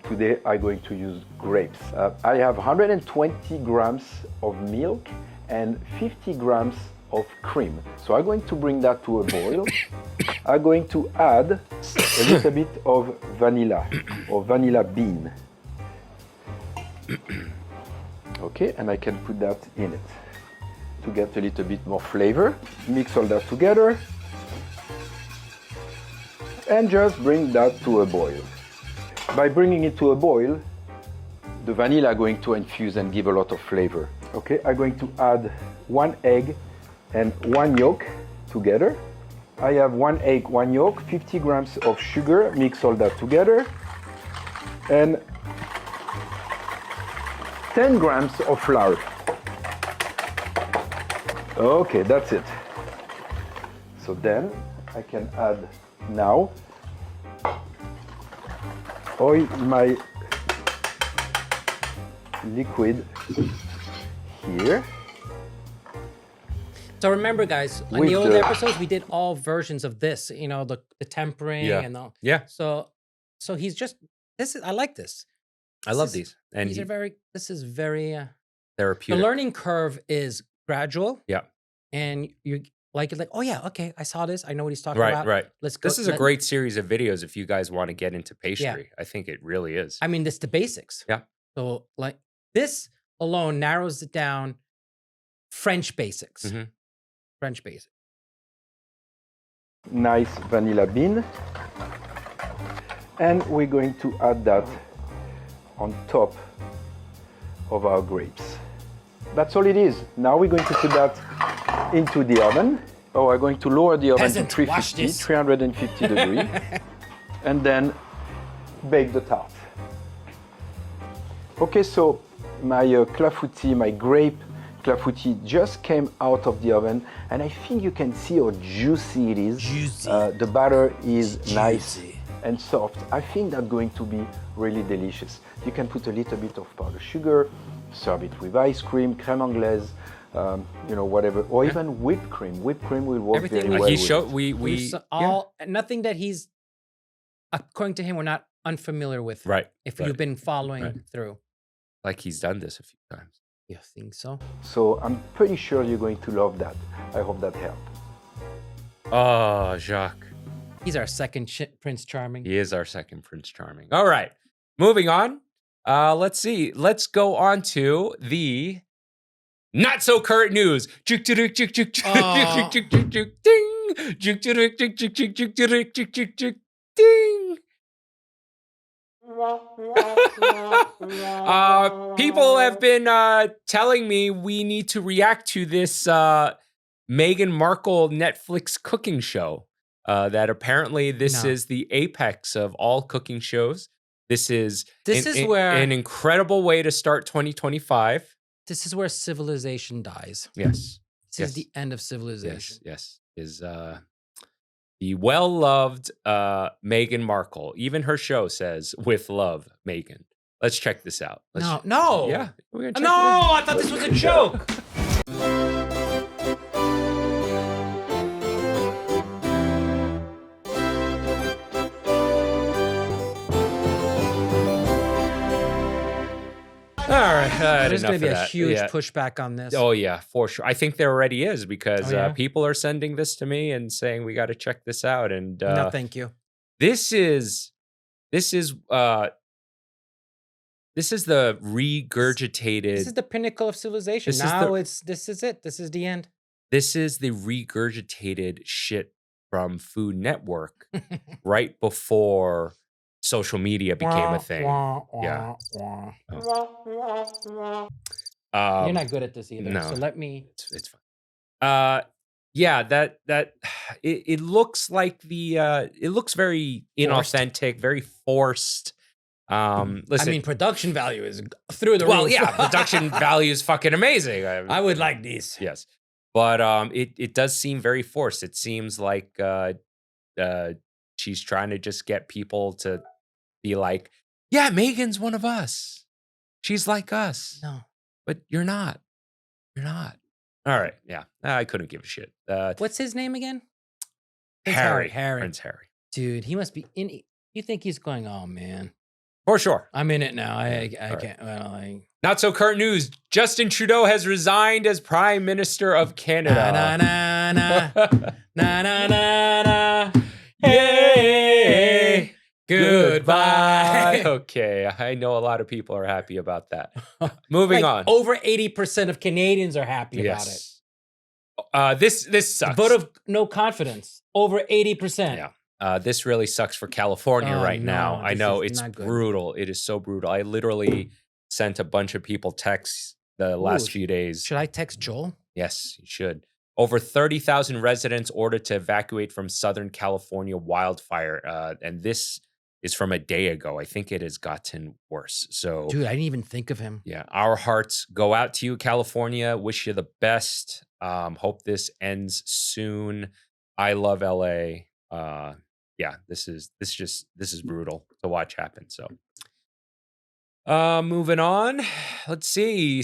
E: Today I'm going to use grapes. I have 120 grams of milk and 50 grams of cream. So I'm going to bring that to a boil. I'm going to add a little bit of vanilla or vanilla bean. Okay, and I can put that in it to get a little bit more flavor. Mix all that together and just bring that to a boil. By bringing it to a boil, the vanilla are going to infuse and give a lot of flavor. Okay, I'm going to add 1 egg and 1 yolk together. I have 1 egg, 1 yolk, 50 grams of sugar, mix all that together, and 10 grams of flour. Okay, that's it. So then I can add now oil my liquid here.
B: So remember, guys, on the old episodes, we did all versions of this. You know, the tempering and all.
A: Yeah.
B: So he's just this. I like this.
A: I love these, and
B: These are very. This is very
A: therapeutic.
B: The learning curve is gradual.
A: Yeah.
B: And you're like, oh yeah, okay, I saw this. I know what he's talking about.
A: Right.
B: Let's go.
A: This is a great series of videos if you guys want to get into pastry.
B: Yeah.
A: I think it really is.
B: I mean, this the basics.
A: Yeah.
B: So like this alone narrows it down. French basics.
A: Mm-hmm.
B: French basics.
E: Nice vanilla bean. And we're going to add that on top of our grapes. That's all it is. Now we're going to put that into the oven. Oh, we're going to lower the oven to 350 degrees, and then bake the tart. Okay, so my clafoutis, my grape clafoutis just came out of the oven, and I think you can see how juicy it is.
B: Juicy.
E: The batter is nice and soft. I think that's going to be really delicious. You can put a little bit of powdered sugar, serve it with ice cream, crème anglaise, you know, whatever, or even whipped cream. Whipped cream will work very well.
A: He showed we
B: nothing that he's, according to him, we're not unfamiliar with.
A: Right.
B: If you've been following through.
A: Like he's done this a few times.
B: You think so?
E: So I'm pretty sure you're going to love that. I hope that helped.
A: Oh, Jacques.
B: He's our second Prince Charming.
A: He is our second Prince Charming. All right. Moving on. Let's see. Let's go on to the not so current news. Ding. Ding. People have been telling me we need to react to this Meghan Markle Netflix cooking show. That apparently this is the apex of all cooking shows. This is
B: where
A: an incredible way to start 2025.
B: This is where civilization dies.
A: Yes.
B: This is the end of civilization.
A: Yes. Is the well-loved Meghan Markle. Even her show says, "With love, Meghan." Let's check this out.
B: No.
A: Yeah. We're gonna check
B: I thought this was a joke.
A: All right.
B: There's going to be a huge pushback on this.
A: Oh, yeah, for sure. I think there already is because people are sending this to me and saying we got to check this out. And
B: no, thank you.
A: This is This is the regurgitated.
B: This is the pinnacle of civilization.
A: This is
B: Now
A: the-
B: this is it. This is the end.
A: This is the regurgitated shit from Food Network right before social media became a thing. Yeah.
B: You're not good at this either.
A: no.
B: So let me.
A: It's fine. Yeah, that it looks like it looks very inauthentic, very forced. Listen,
B: I mean, production value is through the
A: well,
B: roof.
A: yeah, production value is fucking amazing.
B: I would like these.
A: Yes, but it does seem very forced. It seems like she's trying to just get people to be like, yeah, Megan's one of us. She's like us.
B: No.
A: But you're not. You're not. All right. Yeah. I couldn't give a shit.
B: What's his name again? Prince
A: Harry.
B: Harry.
A: Prince Harry.
B: Dude, he must be in. You think he's going? Oh man,
A: For sure.
B: I'm in it now. I
A: All
B: can't. Well,
A: Not so current news. Justin Trudeau has resigned as Prime Minister of Canada.
B: na na na na na na na.
A: Hey,
B: goodbye.
A: Okay, I know a lot of people are happy about that. Moving on.
B: Over 80% of Canadians are happy about it.
A: This sucks.
B: Vote of no confidence. Over 80%.
A: Yeah. This really sucks for California
B: Oh,
A: right now.
B: no,
A: I
B: this
A: know
B: is
A: it's
B: not good.
A: brutal. It is so brutal. I literally sent a bunch of people texts the last few days.
B: Should I text Joel?
A: Yes, you should. Over 30,000 residents ordered to evacuate from Southern California wildfire. And this is from a day ago. I think it has gotten worse. So,
B: Dude, I didn't even think of him.
A: yeah, our hearts go out to you, California. Wish you the best. Hope this ends soon. I love LA. Yeah, this is brutal to watch happen. So, moving on. Let's see.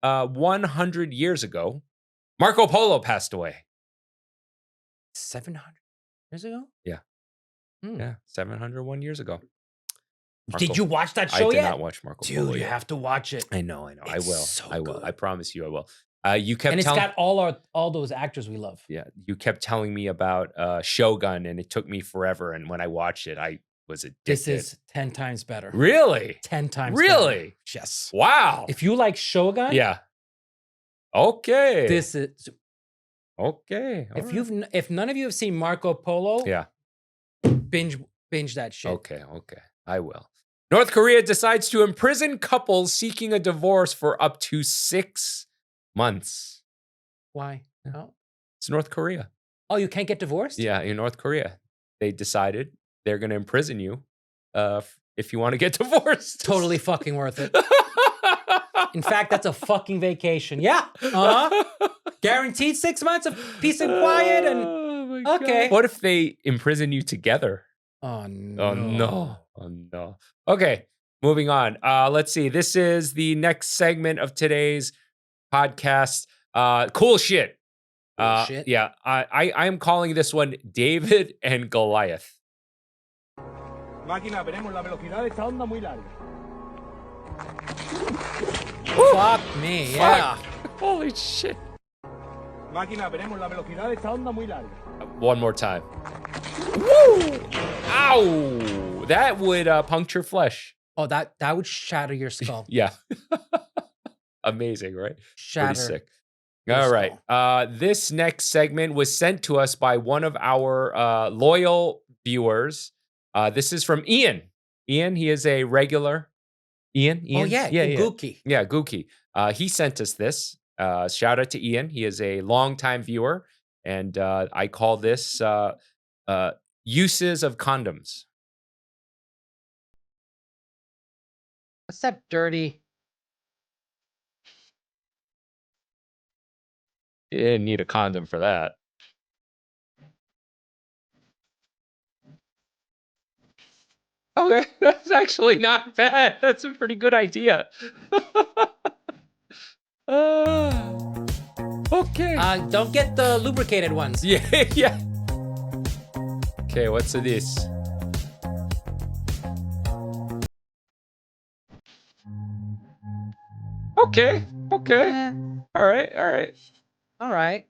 A: 100 years ago, Marco Polo passed away.
B: 700 years ago?
A: Yeah.
B: Hmm.
A: Yeah, 701 years ago.
B: Did you watch that
A: I
B: show
A: did
B: yet?
A: not watch Marco Polo.
B: Dude, you
A: yet.
B: have to watch it.
A: I know. I
B: It's
A: will.
B: so
A: I will.
B: good.
A: I promise you I will. You kept
B: And it's
A: telling
B: got all those actors we love.
A: Yeah, you kept telling me about Shogun, and it took me forever. And when I watched it, I was addicted.
B: This is 10 times better.
A: Really?
B: 10 times
A: Really?
B: better. Yes.
A: Wow.
B: If you like Shogun,
A: Yeah. Okay.
B: this is
A: Okay. all right.
B: if none of you have seen Marco Polo,
A: Yeah.
B: binge that shit.
A: Okay. I will. North Korea decides to imprison couples seeking a divorce for up to 6 months.
B: Why?
A: Yeah.
B: Oh.
A: It's North Korea.
B: Oh, you can't get divorced?
A: Yeah, in North Korea, they decided they're going to imprison you if you want to get divorced.
B: Totally fucking worth it. In fact, that's a fucking vacation. Yeah. Guaranteed 6 months of peace and quiet and
A: Oh my God.
B: okay.
A: What if they imprison you together?
B: Oh no.
A: Oh no. Oh no. Okay, moving on. Let's see. This is the next segment of today's podcast. Cool shit.
B: Cool shit?
A: Yeah, I am calling this one David and Goliath.
F: Máquina, veremos la velocidad de esta onda muy larga.
B: Fuck me. Yeah.
A: Holy shit.
F: Máquina, veremos la velocidad de esta onda muy larga.
A: One more time. Woo! Ow! That would puncture flesh.
B: Oh, that would shatter your skull.
A: Yeah. Amazing, right?
B: Shatter.
A: Pretty sick.
B: your
A: All right. This next segment was sent to us by one of our loyal viewers. This is from Ian. Ian, he is a regular. Ian?
B: Oh yeah, Gookie.
A: Yeah, Gookie. He sent us this. Shout out to Ian. He is a longtime viewer. And I call this uses of condoms.
B: What's that dirty?
A: You didn't need a condom for that. Okay, that's actually not bad. That's a pretty good idea. Okay.
B: Don't get the lubricated ones.
A: Yeah, yeah. Okay, what's this? Okay, okay. All right, all right.
B: All right.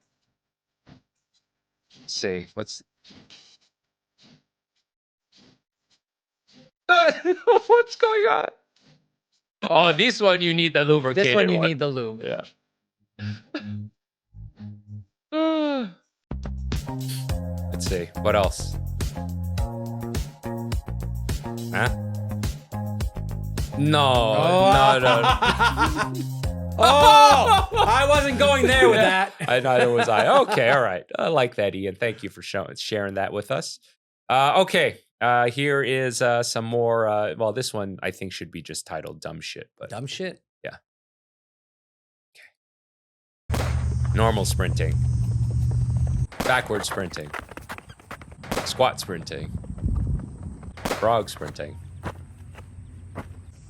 A: Let's see, what's... What's going on? Oh, this one you need the lubricated
B: This one you need the lube.
A: Yeah. Let's see. What else? Huh? No.
B: Oh, I wasn't going there with that.
A: Neither was I. Okay, all right. I like that, Ian. Thank you for sharing that with us. Okay, here is some more. Well, this one I think should be just titled "Dumb Shit." But
B: Dumb shit.
A: yeah. Okay. Normal sprinting. Backward sprinting. Squat sprinting. Frog sprinting.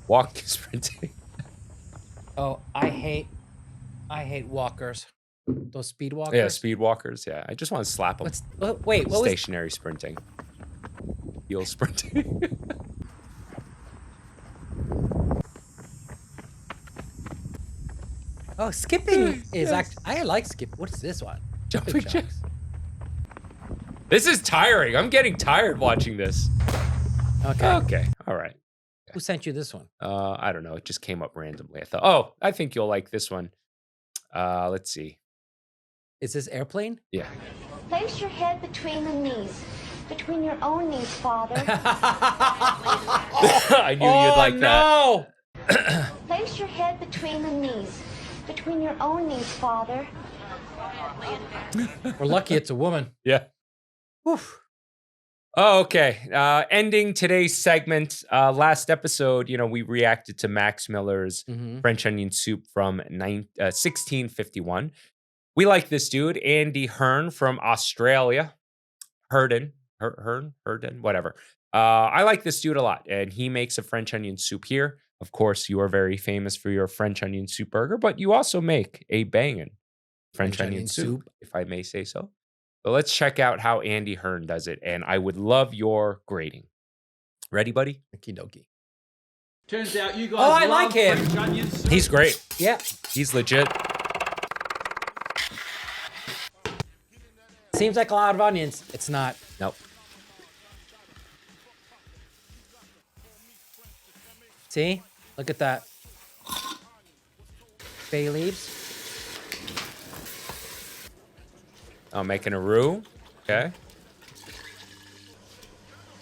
A: Walk sprinting.
B: Oh, I hate walkers. Those speed walkers.
A: Yeah, speed walkers. Yeah, I just want to slap them.
B: Wait, what was
A: Stationary sprinting. Heel sprinting.
B: Oh, skipping is actually. I like skip. What is this one?
A: Jumping jacks. This is tiring. I'm getting tired watching this.
B: Okay.
A: Okay. All right.
B: Who sent you this one?
A: I don't know. It just came up randomly. I thought, oh, I think you'll like this one. Let's see.
B: Is this airplane?
A: Yeah.
G: Place your head between the knees. Between your own knees, Father.
A: I knew you'd like
B: no!
A: that.
G: Place your head between the knees. Between your own knees, Father.
B: We're lucky it's a woman.
A: Yeah.
B: Oof.
A: Oh, okay. Ending today's segment. Last episode, we reacted to Max Miller's French onion soup from 1651. We like this dude, Andy Hearn from Australia. Herden, whatever. I like this dude a lot, and he makes a French onion soup here. Of course, you are very famous for your French onion soup burger, but you also make a banging French onion soup, if I may say so. So let's check out how Andy Hearn does it, and I would love your grading. Ready, buddy?
B: Okie dokie.
F: Turns out you guys
B: I
F: love
B: like him.
F: French onion soup.
A: He's great.
B: Yeah.
A: He's legit.
B: Seems like a lot of onions. It's not.
A: Nope.
B: See? Look at that. Bay leaves.
A: Oh, making a roux. Okay.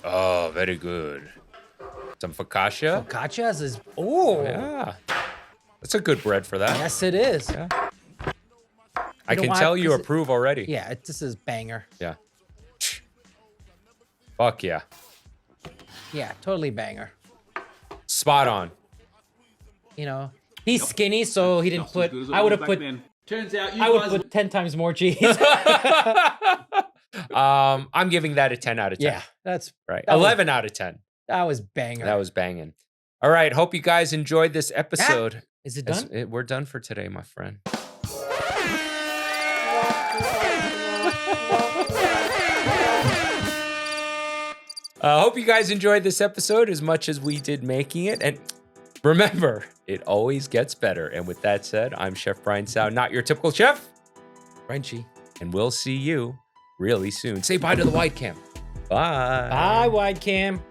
A: Oh, very good. Some focaccia.
B: Focaccias is. Oh.
A: Yeah. That's a good bread for that.
B: Yes, it is.
A: Yeah. I
B: know
A: can
B: why?
A: tell you
B: 'Cause
A: approve already.
B: Yeah, this is banger.
A: Yeah. Fuck yeah.
B: Yeah, totally banger.
A: Spot on.
B: He's skinny, so he didn't put. I would have put.
F: Turns out
B: I would put 10 times more cheese.
A: I'm giving that a 10 out of 10.
B: Yeah, that's
A: Right.
B: that was-
A: 11 out of 10.
B: that was banger.
A: That was banging. All right. Hope you guys enjoyed this episode.
B: Is it done?
A: We're done for today, my friend. Hope you guys enjoyed this episode as much as we did making it. And remember, it always gets better. And with that said, I'm Chef Brian Tsao, not your typical chef.
B: Frenchy.
A: And we'll see you really soon. Say bye to the wide cam. Bye.
B: Bye, wide cam.